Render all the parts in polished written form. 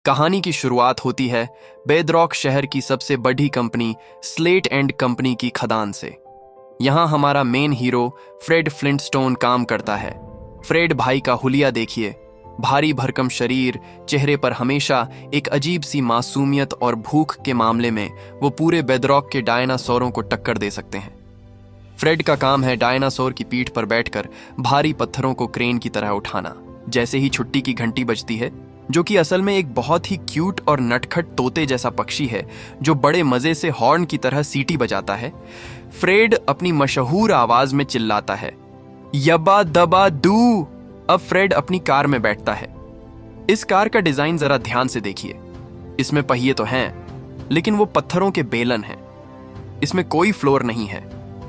कहानी की शुरुआत होती है बेदरॉक शहर की सबसे बड़ी कंपनी स्लेट एंड कंपनी की खदान से। यहाँ हमारा मेन हीरो फ्रेड फ्लिंटस्टोन काम करता है। फ्रेड भाई का हुलिया देखिए, भारी भरकम शरीर, चेहरे पर हमेशा एक अजीब सी मासूमियत और भूख के मामले में वो पूरे बेदरॉक के डायनासोरों को टक्कर दे सकते हैं। फ्रेड का काम है डायनासोर की पीठ पर बैठकर भारी पत्थरों को क्रेन की तरह उठाना। जैसे ही छुट्टी की घंटी बजती है, जो कि असल में एक बहुत ही क्यूट और नटखट तोते जैसा पक्षी है जो बड़े मजे से हॉर्न की तरह सीटी बजाता है, फ्रेड अपनी मशहूर आवाज में चिल्लाता है, यबा दबा दू। अब फ्रेड अपनी कार में बैठता है। इस कार का डिजाइन जरा ध्यान से देखिए। इसमें पहिए तो हैं, लेकिन वो पत्थरों के बेलन हैं। इसमें कोई फ्लोर नहीं है,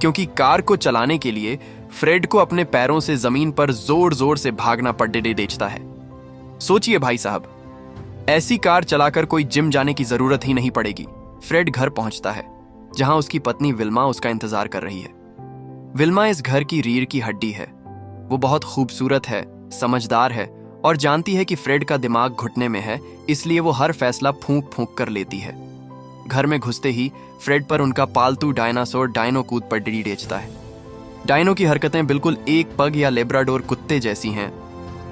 क्योंकि कार को चलाने के लिए फ्रेड को अपने पैरों से जमीन पर जोर जोर से भागना पड़ता है। सोचिए भाई साहब, ऐसी कार चलाकर कोई जिम जाने की जरूरत ही नहीं पड़ेगी। फ्रेड घर पहुंचता है, जहां उसकी पत्नी विल्मा उसका इंतजार कर रही है। विल्मा इस घर की रीढ़ की हड्डी है। वो बहुत खूबसूरत है, समझदार है और जानती है कि फ्रेड का दिमाग घुटने में है, इसलिए वो हर फैसला फूंक फूंक कर लेती है। घर में घुसते ही फ्रेड पर उनका पालतू डायनासोर डायनो कूद पर डेचता है। डायनो की हरकतें बिल्कुल एक पग या लेब्राडोर कुत्ते जैसी हैं।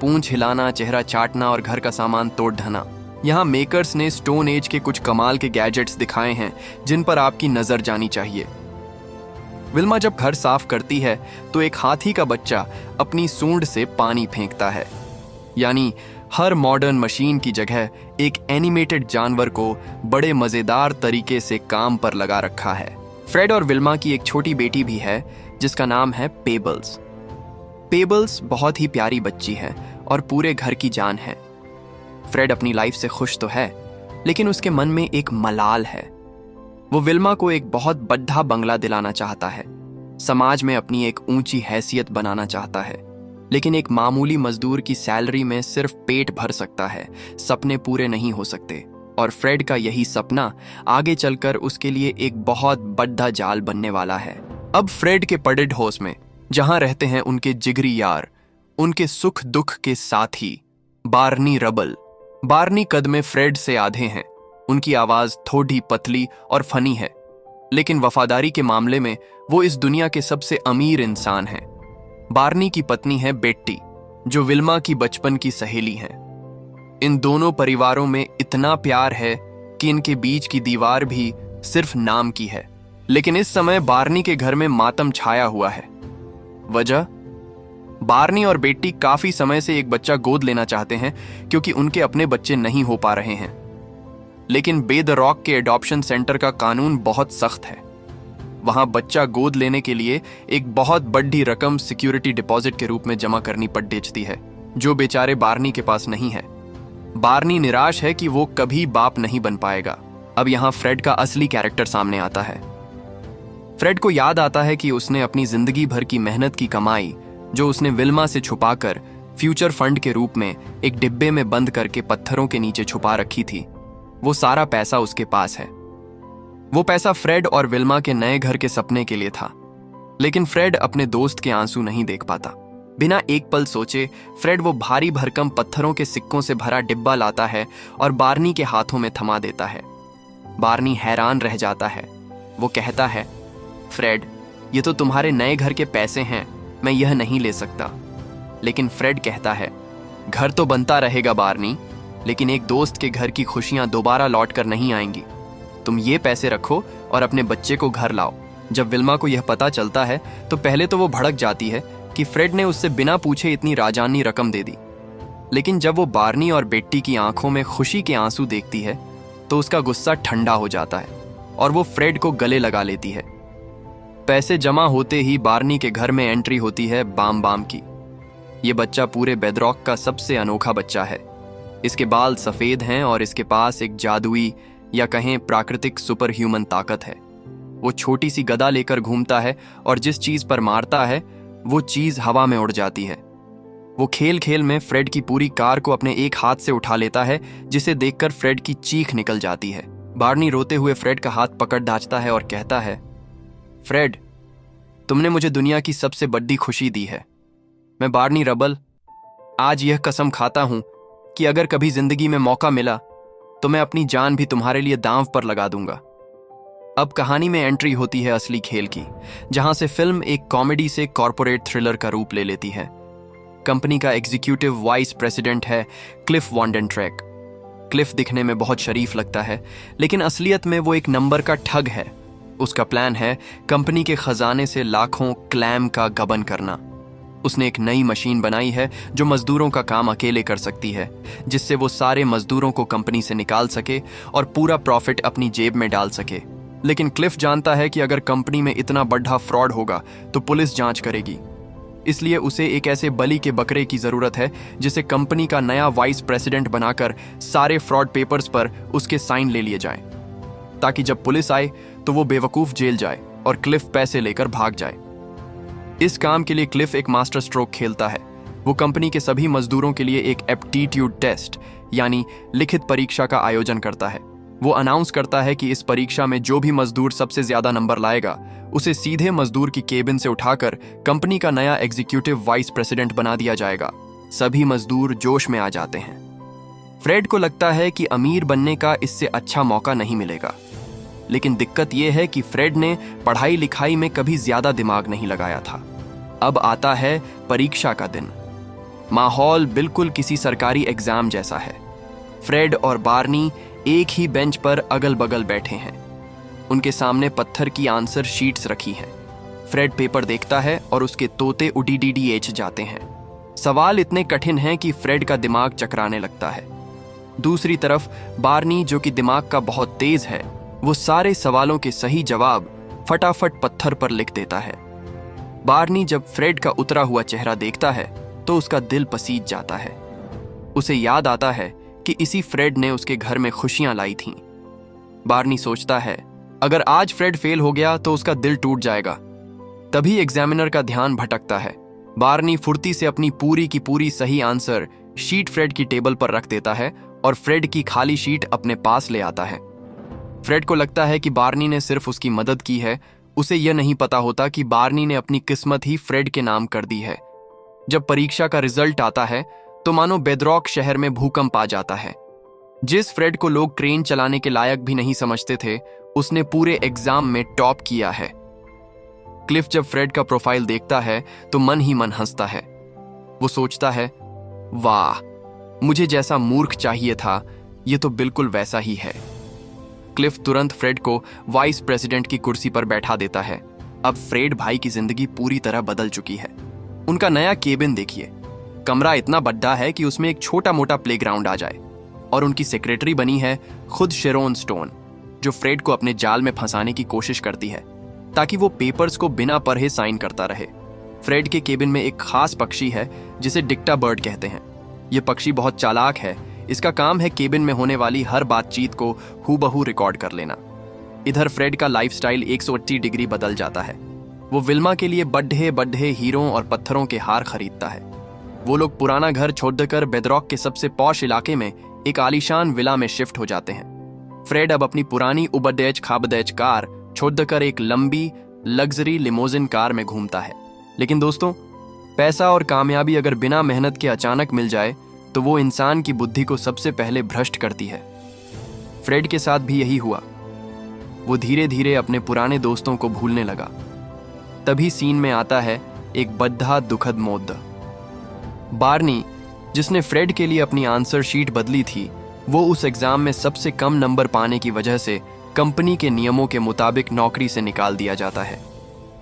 पूंछ हिलाना, चेहरा चाटना और घर का सामान तोड़ ढना। यहाँ मेकर्स ने स्टोन एज के कुछ कमाल के गैजेट्स दिखाए हैं जिन पर आपकी नजर जानी चाहिए। विल्मा जब घर साफ करती है तो एक हाथी का बच्चा अपनी सूंड से पानी फेंकता है। यानी हर मॉडर्न मशीन की जगह एक एनिमेटेड जानवर को बड़े मजेदार तरीके से काम पर लगा रखा है। फ्रेड और विल्मा की एक छोटी बेटी भी है जिसका नाम है पेबल्स। पेबल्स बहुत ही प्यारी बच्ची है और पूरे घर की जान है। फ्रेड अपनी लाइफ से खुश तो है, लेकिन उसके मन में एक मलाल है। वो विल्मा को एक बहुत बड़ा बंगला दिलाना चाहता है, समाज में अपनी एक ऊंची हैसियत बनाना चाहता है, लेकिन एक मामूली मजदूर की सैलरी में सिर्फ पेट भर सकता है, सपने पूरे नहीं हो सकते। और फ्रेड का यही सपना आगे चलकर उसके लिए एक बहुत बड़ा जाल बनने वाला है। अब फ्रेड के पडेड हाउस में, जहां रहते हैं उनके जिगरी यार, उनके सुख दुख के साथी बार्नी रबल। बार्नी कद में फ्रेड से आधे हैं। उनकी आवाज थोड़ी पतली और फनी है, लेकिन वफादारी के मामले में वो इस दुनिया के सबसे अमीर इंसान हैं। बार्नी की पत्नी है बेट्टी, जो विल्मा की बचपन की सहेली हैं। इन दोनों परिवारों में इतना प्यार है कि इनके बीच की दीवार भी सिर्फ नाम की है। लेकिन इस समय बार्नी के घर में मातम छाया हुआ है। वजह, बार्नी और बेट्टी काफी समय से एक बच्चा गोद लेना चाहते हैं क्योंकि उनके अपने बच्चे नहीं हो पा रहे हैं। लेकिन बेदरॉक के एडॉप्शन सेंटर का कानून बहुत सख्त है। वहां बच्चा गोद लेने के लिए एक बहुत बड़ी रकम सिक्योरिटी डिपॉजिट के रूप में जमा करनी पड़ती है, जो बेचारे बार्नी के पास नहीं है। बार्नी निराश है कि वो कभी बाप नहीं बन पाएगा। अब यहां फ्रेड का असली कैरेक्टर सामने आता है। फ्रेड को याद आता है कि उसने अपनी जिंदगी भर की मेहनत की कमाई, जो उसने विल्मा से छुपाकर फ्यूचर फंड के रूप में एक डिब्बे में बंद करके पत्थरों के नीचे छुपा रखी थी, वो सारा पैसा उसके पास है। वो पैसा फ्रेड और विल्मा के नए घर के सपने के लिए था। लेकिन फ्रेड अपने दोस्त के आंसू नहीं देख पाता। बिना एक पल सोचे फ्रेड वो भारी भरकम पत्थरों के सिक्कों से भरा डिब्बा लाता है और बार्नी के हाथों में थमा देता है। बार्नी हैरान रह जाता है। वो कहता है, फ्रेड, ये तो तुम्हारे नए घर के पैसे हैं, मैं यह नहीं ले सकता। लेकिन फ्रेड कहता है, घर तो बनता रहेगा बार्नी, लेकिन एक दोस्त के घर की खुशियां दोबारा लौट कर नहीं आएंगी। तुम ये पैसे रखो और अपने बच्चे को घर लाओ। जब विल्मा को यह पता चलता है तो पहले तो वो भड़क जाती है कि फ्रेड ने उससे बिना पूछे इतनी राजानी रकम दे दी। लेकिन जब वो बार्नी और बेट्टी की आंखों में खुशी के आंसू देखती है तो उसका गुस्सा ठंडा हो जाता है और वो फ्रेड को गले लगा लेती है। पैसे जमा होते ही बार्नी के घर में एंट्री होती है बाम बाम की। ये बच्चा पूरे बेदरॉक का सबसे अनोखा बच्चा है। इसके बाल सफेद हैं और इसके पास एक जादुई या कहें प्राकृतिक सुपर ह्यूमन ताकत है। वो छोटी सी गदा लेकर घूमता है और जिस चीज पर मारता है वो चीज हवा में उड़ जाती है। वो खेल खेल में फ्रेड की पूरी कार को अपने एक हाथ से उठा लेता है, जिसे देखकर फ्रेड की चीख निकल जाती है। बार्नी रोते हुए फ्रेड का हाथ पकड़ दाचता है और कहता है, फ्रेड, तुमने मुझे दुनिया की सबसे बड़ी खुशी दी है। मैं बार्नी रबल आज यह कसम खाता हूं कि अगर कभी जिंदगी में मौका मिला तो मैं अपनी जान भी तुम्हारे लिए दांव पर लगा दूंगा। अब कहानी में एंट्री होती है असली खेल की, जहां से फिल्म एक कॉमेडी से कॉर्पोरेट थ्रिलर का रूप ले लेती है। कंपनी का एग्जीक्यूटिव वाइस प्रेसिडेंट है क्लिफ वॉन्डेनट्रेक। क्लिफ दिखने में बहुत शरीफ लगता है, लेकिन असलियत में वो एक नंबर का ठग है। उसका प्लान है कंपनी के खजाने से लाखों क्लैम का गबन करना। उसने एक नई मशीन बनाई है जो मजदूरों का काम अकेले कर सकती है, जिससे वो सारे मजदूरों को कंपनी से निकाल सके और पूरा प्रॉफिट अपनी जेब में डाल सके। लेकिन क्लिफ जानता है कि अगर कंपनी में इतना बड़ा फ्रॉड होगा तो पुलिस जांच करेगी। इसलिए उसे एक ऐसे बलि के बकरे की जरूरत है जिसे कंपनी का नया वाइस प्रेसिडेंट बनाकर सारे फ्रॉड पेपर्स पर उसके साइन ले लिए जाएं, ताकि जब पुलिस आए तो वो बेवकूफ जेल जाए और क्लिफ पैसे लेकर भाग जाए। इस काम के लिए क्लिफ एक मास्टर स्ट्रोक खेलता है। वो कंपनी के सभी मजदूरों के लिए एक एप्टीट्यूड टेस्ट यानी लिखित परीक्षा का आयोजन करता है। वो अनाउंस करता है कि इस परीक्षा में जो भी मजदूर सबसे ज्यादा नंबर लाएगा उसे सीधे मजदूर की केबिन से उठाकर कंपनी का नया एग्जीक्यूटिव वाइस प्रेसिडेंट बना दिया जाएगा। सभी मजदूर जोश में आ जाते हैं। फ्रेड को लगता है कि अमीर बनने का इससे अच्छा मौका नहीं मिलेगा, लेकिन दिक्कत यह है कि फ्रेड ने पढ़ाई लिखाई में कभी ज्यादा दिमाग नहीं लगाया था। अब आता है परीक्षा का दिन। माहौल बिल्कुल किसी सरकारी एग्जाम जैसा है। फ्रेड और बार्नी एक ही बेंच पर अगल बगल बैठे हैं। उनके सामने पत्थर की आंसर शीट्स रखी हैं। फ्रेड पेपर देखता है और उसके तोते उड़ीडीडीएच जाते हैं। सवाल इतने कठिन हैं कि फ्रेड का दिमाग चकराने लगता है। दूसरी तरफ बार्नी, जो कि दिमाग का बहुत तेज है, वो सारे सवालों के सही जवाब फटाफट पत्थर पर लिख देता है। बार्नी जब फ्रेड का उतरा हुआ चेहरा देखता है तो उसका दिल पसीज जाता है। उसे याद आता है कि इसी फ्रेड ने उसके घर में खुशियां लाई थीं। बार्नी सोचता है अगर आज फ्रेड फेल हो गया तो उसका दिल टूट जाएगा। तभी एग्जामिनर का ध्यान भटकता है। बार्नी फुर्ती से अपनी पूरी की पूरी सही आंसर शीट फ्रेड की टेबल पर रख देता है और फ्रेड की खाली शीट अपने पास ले आता है। फ्रेड को लगता है कि बार्नी ने सिर्फ उसकी मदद की है। उसे यह नहीं पता होता कि बार्नी ने अपनी किस्मत ही फ्रेड के नाम कर दी है। जब परीक्षा का रिजल्ट आता है तो मानो बेदरॉक शहर में भूकंप आ जाता है। जिस फ्रेड को लोग ट्रेन चलाने के लायक भी नहीं समझते थे, उसने पूरे एग्जाम में टॉप किया है। क्लिफ जब फ्रेड का प्रोफाइल देखता है तो मन ही मन हंसता है। वो सोचता है, वाह, मुझे जैसा मूर्ख चाहिए था, ये तो बिल्कुल वैसा ही है। क्लिफ तुरंत फ्रेड को वाइस प्रेसिडेंट की कुर्सी पर बैठा देता है। अब फ्रेड भाई की जिंदगी पूरी तरह बदल चुकी है। उनका नया केबिन देखिए। कमरा इतना बड़ा है कि उसमें एक छोटा मोटा प्लेग्राउंड आ जाए। और उनकी सेक्रेटरी बनी है खुद शेरोन स्टोन, जो फ्रेड को अपने जाल में फंसाने की कोशिश करती है ताकि वो पेपर्स को बिना पढ़े साइन करता रहे। फ्रेड के केबिन में एक खास पक्षी है जिसे डिक्टा बर्ड कहते हैं। यह पक्षी बहुत चालाक है। इसका काम है केबिन में होने वाली हर बातचीत को हूबहू रिकॉर्ड कर लेना। इधर फ्रेड का लाइफस्टाइल 180 डिग्री बदल जाता है। वो विल्मा के लिए बड्ढे बड्ढे हीरों और पत्थरों के हार खरीदता है। वो लोग पुराना घर छोड़कर बेदरॉक के सबसे पॉश इलाके में एक आलीशान विला में शिफ्ट हो जाते हैं। फ्रेड अब अपनी पुरानी उबरडेज खाबडेज कार छोड़कर एक लंबी लग्जरी लिमोजिन कार में घूमता है। लेकिन दोस्तों, पैसा और कामयाबी अगर बिना मेहनत के अचानक मिल जाए तो वो इंसान की बुद्धि को सबसे पहले भ्रष्ट करती है। फ्रेड के साथ भी यही हुआ। वो धीरे धीरे अपने पुराने दोस्तों को भूलने लगा। तभी सीन में आता है एक बद्धा दुखद मुद्दा। बार्नी, जिसने फ्रेड के लिए अपनी आंसर शीट बदली थी, वो उस एग्जाम में सबसे कम नंबर पाने की वजह से कंपनी के नियमों के मुताबिक नौकरी से निकाल दिया जाता है।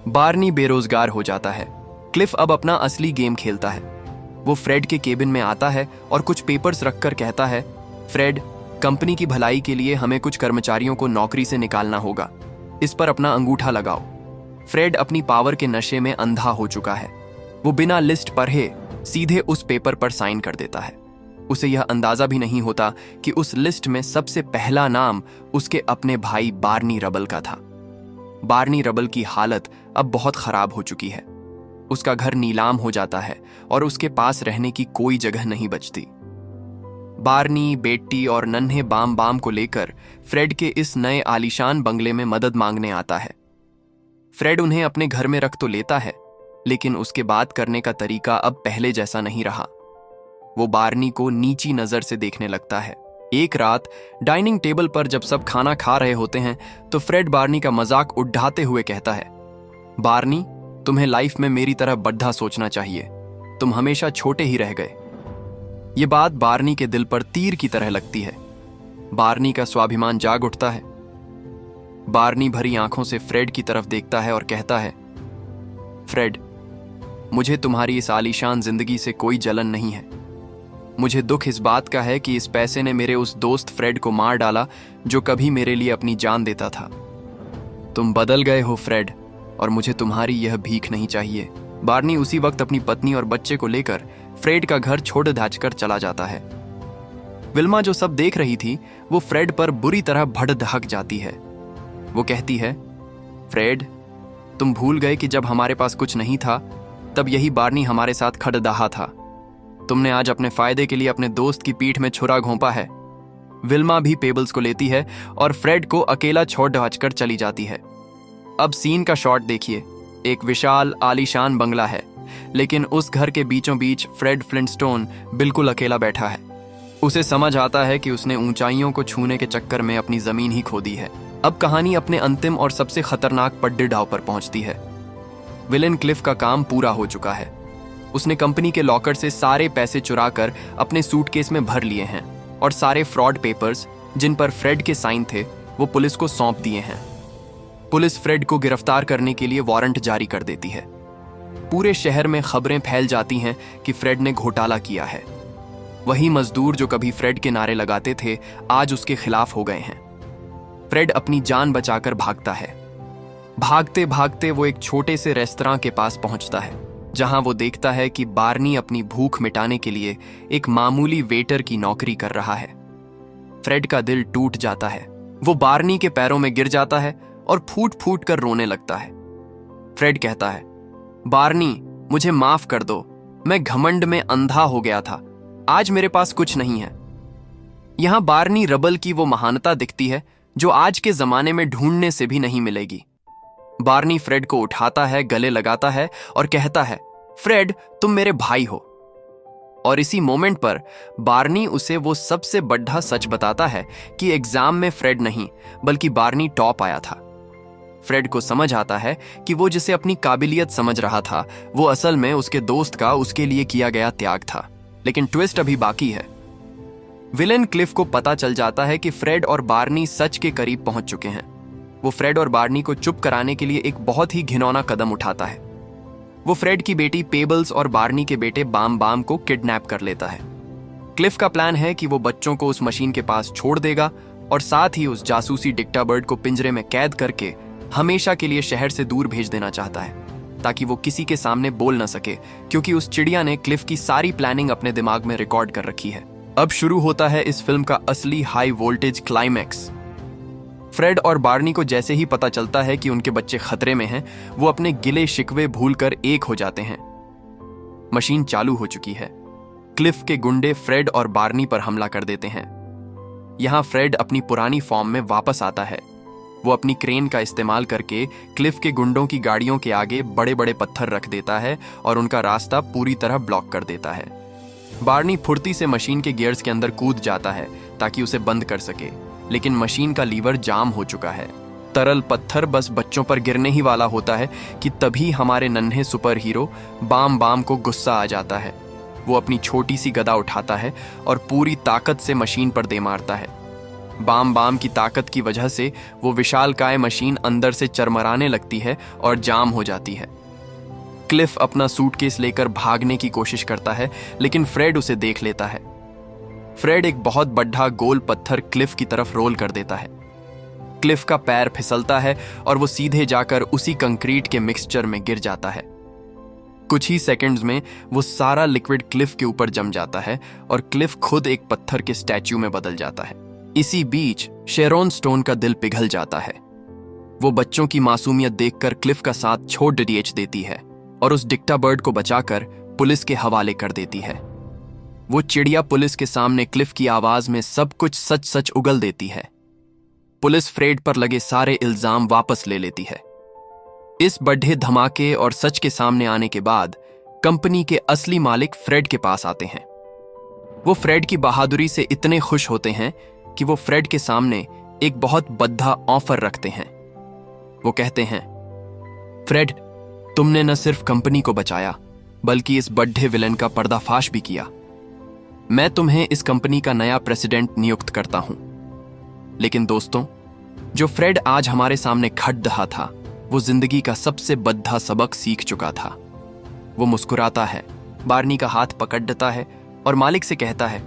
बार्नी बेरोजगार हो जाता है। क्लिफ अब अपना असली गेम खेलता है। वो फ्रेड के केबिन में आता है और कुछ पेपर्स रखकर कहता है, फ्रेड, कंपनी की भलाई के लिए हमें कुछ कर्मचारियों को नौकरी से निकालना होगा। इस पर अपना अंगूठा लगाओ। फ्रेड अपनी पावर के नशे में अंधा हो चुका है। वो बिना लिस्ट पढ़े सीधे उस पेपर पर साइन कर देता है। उसे यह अंदाजा भी नहीं होता कि उस लिस्ट में सबसे पहला नाम उसके अपने भाई बार्नी रबल का था। बार्नी रबल की हालत अब बहुत खराब हो चुकी है। उसका घर नीलाम हो जाता है और उसके पास रहने की कोई जगह नहीं बचती। बार्नी, बेटी और नन्हे बाम बाम को लेकर फ्रेड के इस नए आलीशान बंगले में मदद मांगने आता है। फ्रेड उन्हें अपने घर में रख तो लेता है, लेकिन उसके बात करने का तरीका अब पहले जैसा नहीं रहा। वो बार्नी को नीची नजर से देखने लगता है। एक रात डाइनिंग टेबल पर जब सब खाना खा रहे होते हैं तो फ्रेड बार्नी का मजाक उड़ाते हुए कहता है, बार्नी, तुम्हें लाइफ में मेरी तरह बड़ा सोचना चाहिए, तुम हमेशा छोटे ही रह गए। ये बात बार्नी के दिल पर तीर की तरह लगती है। बार्नी का स्वाभिमान जाग उठता है। बार्नी भरी आंखों से फ्रेड की तरफ देखता है और कहता है, फ्रेड, मुझे तुम्हारी इस आलीशान जिंदगी से कोई जलन नहीं है। मुझे दुख इस बात का है कि इस पैसे ने मेरे उस दोस्त फ्रेड को मार डाला जो कभी मेरे लिए अपनी जान देता था। तुम बदल गए हो फ्रेड, और मुझे तुम्हारी यह भीख नहीं चाहिए। बार्नी उसी वक्त अपनी पत्नी और बच्चे को लेकर फ्रेड का घर छोड़ धाचकर चला जाता है। विल्मा जो सब देख रही थी वो फ्रेड पर बुरी तरह भड़क जाती है। वो कहती है, फ्रेड, तुम भूल गए कि जब हमारे पास कुछ नहीं था तब यही बार्नी हमारे साथ खड़दहा था। तुमने आज अपने फायदे के लिए अपने दोस्त की पीठ में छुरा घोंपा है। विल्मा भी पेबल्स को लेती है और फ्रेड को अकेला छोड़ ढांचकर चली जाती है। अब सीन का शॉट देखिए। एक विशाल आलीशान बंगला है, लेकिन उस घर के बीचों बीच फ्रेड फ्लिंटस्टोन बिल्कुल अकेला बैठा है। उसे समझ आता है कि उसने ऊंचाइयों को छूने के चक्कर में अपनी जमीन ही खो दी है। अब कहानी अपने अंतिम और सबसे खतरनाक पड्डे पर पहुंचती है। विलेन क्लिफ का काम पूरा हो चुका है। उसने कंपनी के लॉकर से सारे पैसे चुराकर अपने सूटकेस में भर लिए हैं और सारे फ्रॉड पेपर्स जिन पर फ्रेड के साइन थे वो पुलिस को सौंप दिए हैं। पुलिस फ्रेड को गिरफ्तार करने के लिए वारंट जारी कर देती है। पूरे शहर में खबरें फैल जाती हैं कि फ्रेड ने घोटाला किया है। वही मजदूर जो कभी फ्रेड के नारे लगाते थे आज उसके खिलाफ हो गए हैं। फ्रेड अपनी जान बचाकर भागता है। भागते भागते वो एक छोटे से रेस्तरां के पास पहुंचता है, जहां वो देखता है कि बार्नी अपनी भूख मिटाने के लिए एक मामूली वेटर की नौकरी कर रहा है। फ्रेड का दिल टूट जाता है। वो बार्नी के पैरों में गिर जाता है और फूट फूट कर रोने लगता है। फ्रेड कहता है, बार्नी, मुझे माफ कर दो, मैं घमंड में अंधा हो गया था, आज मेरे पास कुछ नहीं है। यहां बार्नी रबल की वो महानता दिखती है जो आज के जमाने में ढूंढने से भी नहीं मिलेगी। बार्नी फ्रेड को उठाता है, गले लगाता है और कहता है, फ्रेड, तुम मेरे भाई हो। और इसी मोमेंट पर बार्नी उसे वो सबसे बड़ा सच बताता है कि एग्जाम में फ्रेड नहीं बल्कि बार्नी टॉप आया था। फ्रेड को समझ आता है कि वो जिसे अपनी काबिलियत समझ रहा था वो असल में उसके दोस्त का उसके लिए किया गया त्याग था। लेकिन ट्विस्ट अभी बाकी है। विलेन क्लिफ को पता चल जाता है कि फ्रेड और बार्नी सच के करीब पहुंच चुके हैं। वो फ्रेड और बार्नी को चुप कराने के लिए एक बहुत ही घिनौना कदम उठाता है। वो फ्रेड की बेटी पेबल्स और बार्नी के बेटे बाम बाम को किडनैप कर लेता है। क्लिफ का प्लान है कि वो बच्चों को उस मशीन के पास छोड़ देगा और साथ ही उस जासूसी डिक्टा बर्ड को पिंजरे में कैद करके हमेशा के लिए शहर से दूर भेज देना चाहता है, ताकि वो किसी के सामने बोल न सके, क्योंकि उस चिड़िया ने क्लिफ की सारी प्लानिंग अपने दिमाग में रिकॉर्ड कर रखी है। अब शुरू होता है इस फिल्म का असली हाई वोल्टेज क्लाइमैक्स। फ्रेड और बार्नी को जैसे ही पता चलता है कि उनके बच्चे खतरे में हैं, वो अपने गिले शिकवे भूलकर एक हो जाते हैं। मशीन चालू हो चुकी है। क्लिफ के गुंडे फ्रेड और बार्नी पर हमला कर देते हैं। यहां फ्रेड अपनी पुरानी फॉर्म में वापस आता है। वो अपनी क्रेन का इस्तेमाल करके क्लिफ के गुंडों की गाड़ियों के आगे बड़े बड़े पत्थर रख देता है और उनका रास्ता पूरी तरह ब्लॉक कर देता है। बार्नी फुर्ती से मशीन के गियर्स के अंदर कूद जाता है ताकि उसे बंद कर सके, लेकिन मशीन का लीवर जाम हो चुका है। तरल पत्थर बस बच्चों पर गिरने ही वाला होता है कि तभी हमारे नन्हे सुपर हीरो बाम बाम को गुस्सा आ जाता है। वो अपनी छोटी सी गदा उठाता है और पूरी ताकत से मशीन पर दे मारता है। बाम बाम की ताकत की वजह से वो विशालकाय मशीन अंदर से चरमराने लगती है और जाम हो जाती है। क्लिफ अपना सूटकेस लेकर भागने की कोशिश करता है, लेकिन फ्रेड उसे देख लेता है। फ्रेड एक बहुत बड़ा गोल पत्थर क्लिफ की तरफ रोल कर देता है। क्लिफ का पैर फिसलता है और वो सीधे जाकर उसी कंक्रीट के मिक्सचर में गिर जाता है। कुछ ही सेकंड्स में वो सारा लिक्विड क्लिफ के ऊपर जम जाता है और क्लिफ खुद एक पत्थर के स्टैच्यू में बदल जाता है। इसी बीच शेरोन स्टोन का दिल पिघल जाता है। वो बच्चों की मासूमियत देखकर क्लिफ का साथ छोड़ डीएच देती है और उस डिक्टा बर्ड को बचाकर पुलिस के हवाले कर देती है। वो चिड़िया पुलिस के सामने क्लिफ की आवाज में सब कुछ सच सच उगल देती है। पुलिस फ्रेड पर लगे सारे इल्जाम वापस ले लेती है। इस बड़े धमाके और सच के सामने आने के बाद कंपनी के असली मालिक फ्रेड के पास आते हैं। वो फ्रेड की बहादुरी से इतने खुश होते हैं कि वो फ्रेड के सामने एक बहुत बद्धा ऑफर रखते हैं। वो कहते हैं, फ्रेड, तुमने न सिर्फ कंपनी को बचाया बल्कि इस बड्ढे विलन का पर्दाफाश भी किया। मैं तुम्हें इस कंपनी का नया प्रेसिडेंट नियुक्त करता हूं। लेकिन दोस्तों, जो फ्रेड आज हमारे सामने खड़ रहा था, वो जिंदगी का सबसे बद्धा सबक सीख चुका था। वो मुस्कुराता है, बार्नी का हाथ पकड़ता है और मालिक से कहता है,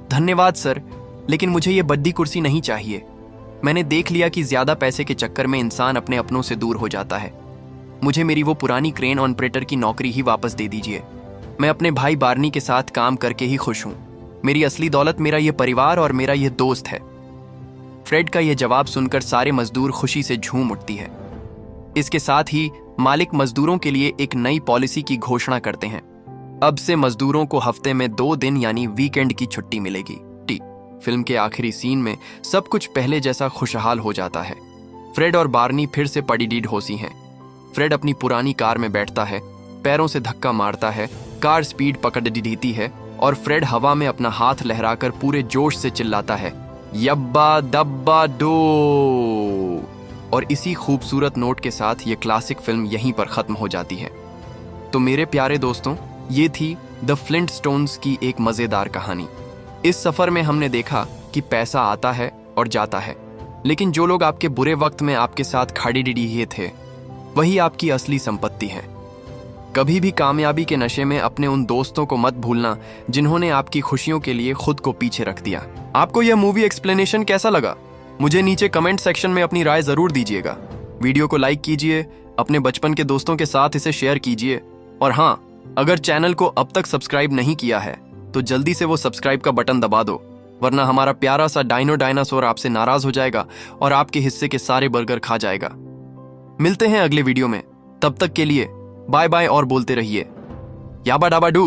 धन्यवाद सर, लेकिन मुझे ये बद्दी कुर्सी नहीं चाहिए। मैंने देख लिया कि ज्यादा पैसे के चक्कर में इंसान अपने अपनों से दूर हो जाता है। मुझे मेरी वो पुरानी क्रेन ऑपरेटर की नौकरी ही वापस दे दीजिए। मैं अपने भाई बार्नी के साथ काम करके ही खुश हूं। मेरी असली दौलत मेरा ये परिवार और मेरा ये दोस्त है। फ्रेड का यह जवाब सुनकर सारे मजदूर खुशी से झूम उठती है। इसके साथ ही मालिक मजदूरों के लिए एक नई पॉलिसी की घोषणा करते हैं। अब से मजदूरों को हफ्ते में 2 दिन यानी वीकेंड की छुट्टी मिलेगी। फिल्म के आखिरी सीन में सब कुछ पहले जैसा खुशहाल हो जाता है। फ्रेड और बार्नी फिर से पड़ी होसी हैं। फ्रेड अपनी पुरानी कार में बैठता है, पैरों से धक्का मारता है, कार स्पीड पकड़ देती है और फ्रेड हवा में अपना हाथ लहराकर पूरे जोश से चिल्लाता है, यब्बा दब्बा डो। और इसी खूबसूरत नोट के साथ ये क्लासिक फिल्म यहीं पर खत्म हो जाती है। तो मेरे प्यारे दोस्तों, ये थी द फ्लिंटस्टोन्स की एक मजेदार कहानी। इस सफर में हमने देखा कि पैसा आता है और जाता है, लेकिन जो लोग आपके बुरे वक्त में आपके साथ खड़े थे, वही आपकी असली संपत्ति है। कभी भी कामयाबी के नशे में अपने उन दोस्तों को मत भूलना जिन्होंने आपकी खुशियों के लिए खुद को पीछे रख दिया। आपको यह मूवी एक्सप्लेनेशन कैसा लगा? मुझे नीचे कमेंट सेक्शन में अपनी राय जरूर दीजिएगा। वीडियो को लाइक कीजिए, अपने बचपन के दोस्तों के साथ इसे शेयर कीजिए, और हाँ, अगर चैनल को अब तक सब्सक्राइब नहीं किया है तो जल्दी से वो सब्सक्राइब का बटन दबा दो, वरना हमारा प्यारा सा डायनासोर आपसे नाराज हो जाएगा और आपके हिस्से के सारे बर्गर खा जाएगा। मिलते हैं अगले वीडियो में, तब तक के लिए बाय बाय और बोलते रहिए याबा डाबा डू।